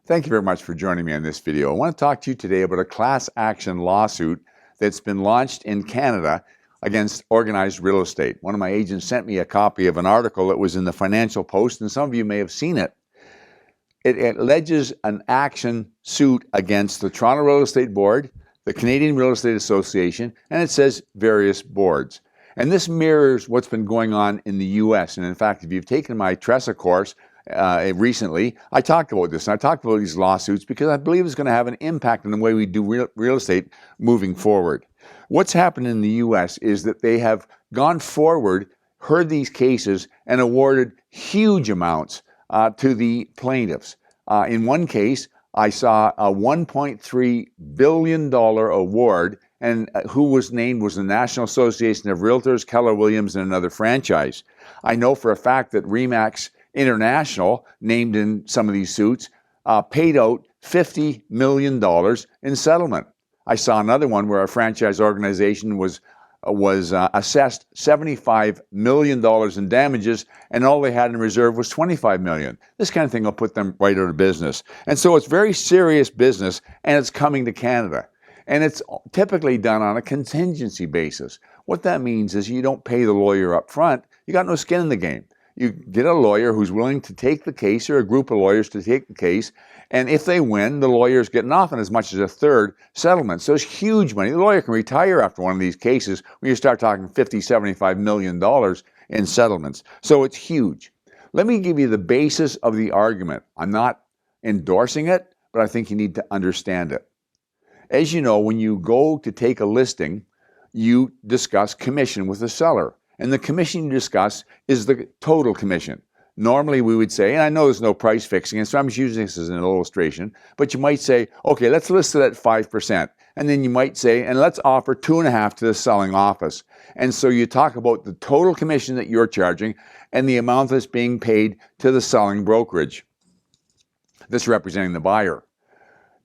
Thank you very much for joining me on this video. I want to talk to you today about a class action lawsuit that's been launched in Canada against organized real estate. One of my agents sent me a copy of an article that was in the Financial Post, and some of you may have seen it. It alleges an action suit against the Toronto Real Estate Board, the Canadian Real Estate Association, and it says various boards. And this mirrors what's been going on in the U.S. And in fact, if you've taken my TRESA course recently, I talked about this. And I talked about these lawsuits because I believe it's going to have an impact on the way we do real estate moving forward. What's happened in the U.S. is that they have gone forward, heard these cases, and awarded huge amounts to the plaintiffs. In one case, I saw a $1.3 billion award, and who was named was the National Association of Realtors, Keller Williams, and another franchise. I know for a fact that RE/MAX International, named in some of these suits, paid out $50 million in settlement. I saw another one where a franchise organization was assessed $75 million in damages, and all they had in reserve was $25 million. This kind of thing will put them right out of business. And so it's very serious business, and it's coming to Canada. And it's typically done on a contingency basis. What that means is you don't pay the lawyer up front. You got no skin in the game. You get a lawyer who's willing to take the case, or a group of lawyers to take the case, and if they win, the lawyer's getting off on as much as a third settlement. So it's huge money. The lawyer can retire after one of these cases when you start talking $50, $75 million in settlements. So it's huge. Let me give you the basis of the argument. I'm not endorsing it, but I think you need to understand it. As you know, when you go to take a listing, you discuss commission with the seller. And the commission you discuss is the total commission. Normally we would say, and I know there's no price fixing, and so I'm just using this as an illustration, but you might say, okay, let's list it at 5%. And then you might say, and let's offer 2.5% to the selling office. And so you talk about the total commission that you're charging and the amount that's being paid to the selling brokerage that's representing the buyer.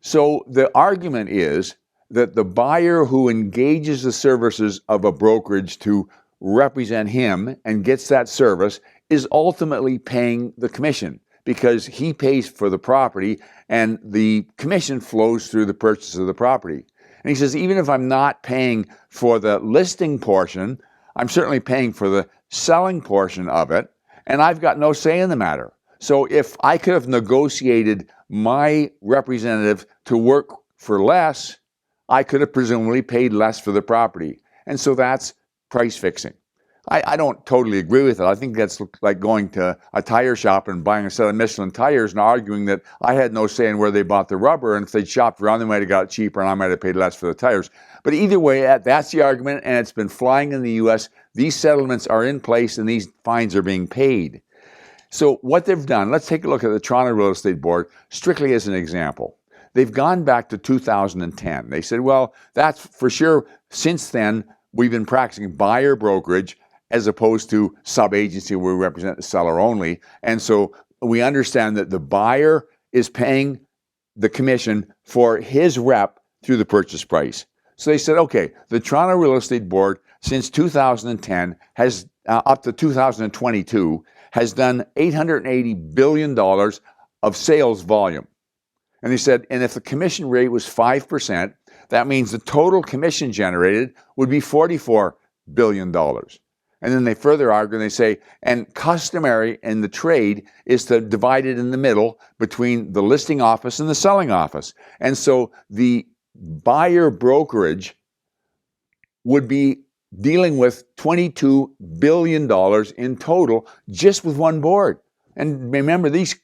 So the argument is that the buyer who engages the services of a brokerage to represent him and gets that service is ultimately paying the commission because he pays for the property and the commission flows through the purchase of the property. And he says, even if I'm not paying for the listing portion, I'm certainly paying for the selling portion of it, and I've got no say in the matter. So if I could have negotiated my representative to work for less, I could have presumably paid less for the property. And so that's price fixing. I don't totally agree with it. I think that's like going to a tire shop and buying a set of Michelin tires and arguing that I had no say in where they bought the rubber, and if they'd shopped around, they might have got it cheaper and I might have paid less for the tires. But either way, that's the argument, and it's been flying in the U.S. These settlements are in place and these fines are being paid. So what they've done, let's take a look at the Toronto Real Estate Board strictly as an example. They've gone back to 2010. They said, well, that's for sure. Since then, we've been practicing buyer brokerage as opposed to sub-agency where we represent the seller only. And so we understand that the buyer is paying the commission for his rep through the purchase price. So they said, okay, the Toronto Real Estate Board since 2010 has, up to 2022, has done $880 billion of sales volume. And they said, and if the commission rate was 5%, that means the total commission generated would be $44 billion. And then they further argue and they say, and customary in the trade is to divide it in the middle between the listing office and the selling office. And so the buyer brokerage would be dealing with $22 billion in total just with one board. And remember, these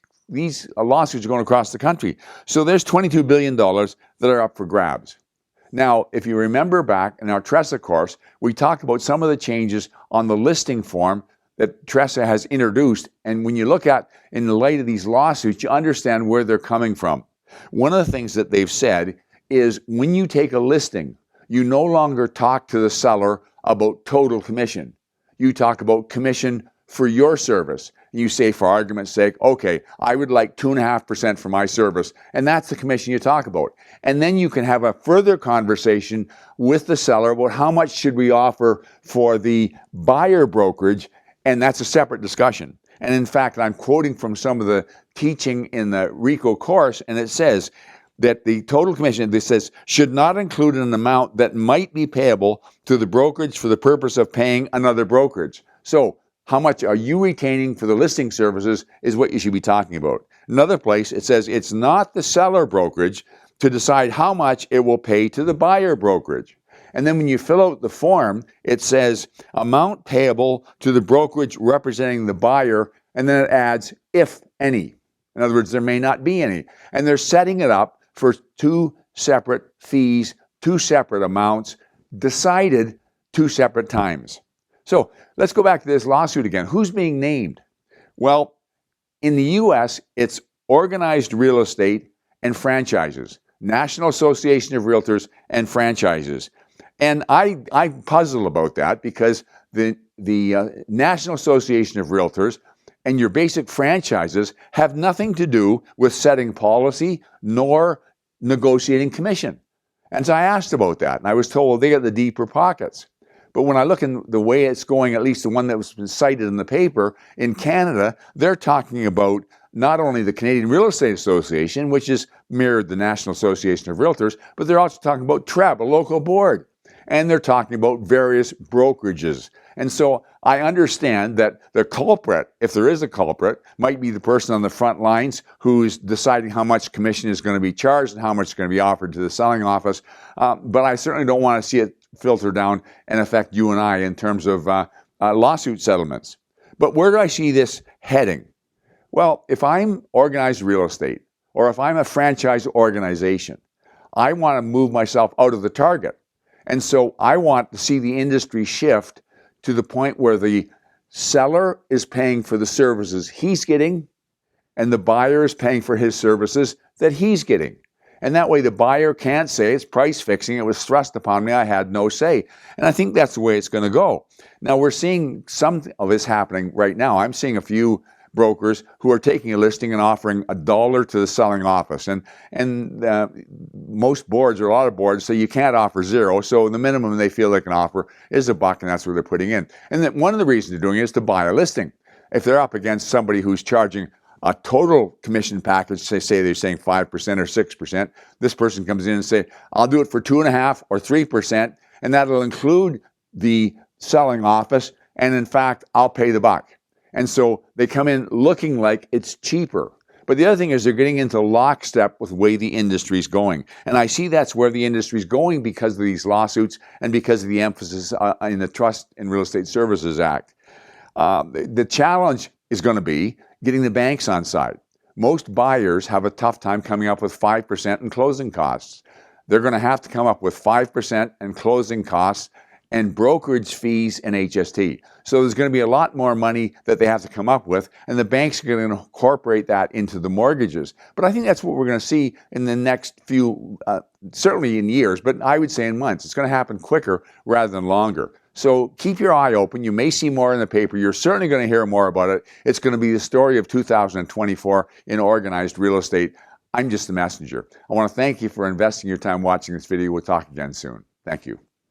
lawsuits are going across the country. So there's $22 billion that are up for grabs. Now, if you remember back in our TRESA course, we talked about some of the changes on the listing form that TRESA has introduced. And when you look at, in the light of these lawsuits, you understand where they're coming from. One of the things that they've said is when you take a listing, you no longer talk to the seller about total commission. You talk about commission for your service. You say, for argument's sake, okay, I would like 2.5% for my service, and that's the commission you talk about. And then you can have a further conversation with the seller about how much should we offer for the buyer brokerage, and that's a separate discussion. And in fact, I'm quoting from some of the teaching in the RICO course, and it says that the total commission, this says, should not include an amount that might be payable to the brokerage for the purpose of paying another brokerage. So how much are you retaining for the listing services is what you should be talking about. Another place, it says it's not the seller brokerage to decide how much it will pay to the buyer brokerage. And then when you fill out the form, it says amount payable to the brokerage representing the buyer, and then it adds if any. In other words, there may not be any. And they're setting it up for two separate fees, two separate amounts, decided two separate times. So let's go back to this lawsuit again. Who's being named? Well, in the U.S., it's organized real estate and franchises, National Association of Realtors and franchises. And I puzzle about that because the National Association of Realtors and your basic franchises have nothing to do with setting policy nor negotiating commission. And so I asked about that, and I was told, well, they got the deeper pockets. But when I look in the way it's going, at least the one that was cited in the paper, in Canada, they're talking about not only the Canadian Real Estate Association, which is mirrored the National Association of Realtors, but they're also talking about TREB, a local board. And they're talking about various brokerages. And so I understand that the culprit, if there is a culprit, might be the person on the front lines who's deciding how much commission is going to be charged and how much is going to be offered to the selling office. But I certainly don't want to see it filter down and affect you and I in terms of lawsuit settlements. But where do I see this heading? Well, if I'm organized real estate, or if I'm a franchise organization, I want to move myself out of the target. And so I want to see the industry shift to the point where the seller is paying for the services he's getting and the buyer is paying for his services that he's getting. And that way the buyer can't say it's price fixing, it was thrust upon me, I had no say. And I think that's the way it's going to go. Now we're seeing some of this happening right now. I'm seeing a few brokers who are taking a listing and offering $1 to the selling office. And most boards, or a lot of boards, say you can't offer zero. So the minimum they feel they can offer is $1, and that's what they're putting in. And that one of the reasons they're doing it is to buy a listing. If they're up against somebody who's charging a total commission package, say they're saying 5% or 6%, this person comes in and say, I'll do it for 2.5% or 3%, and that'll include the selling office, and in fact, I'll pay the buck. And so they come in looking like it's cheaper. But the other thing is they're getting into lockstep with the way the industry's going. And I see that's where the industry's going because of these lawsuits and because of the emphasis in the Trust in Real Estate Services Act. The challenge is going to be getting the banks on side. Most buyers have a tough time coming up with 5% in closing costs. They're going to have to come up with 5% in closing costs and brokerage fees and HST. So there's going to be a lot more money that they have to come up with, and the banks are going to incorporate that into the mortgages. But I think that's what we're going to see in the next few, certainly in years, but I would say in months. It's going to happen quicker rather than longer. So keep your eye open. You may see more in the paper. You're certainly going to hear more about it. It's going to be the story of 2024 in organized real estate. I'm just the messenger. I want to thank you for investing your time watching this video. We'll talk again soon. Thank you.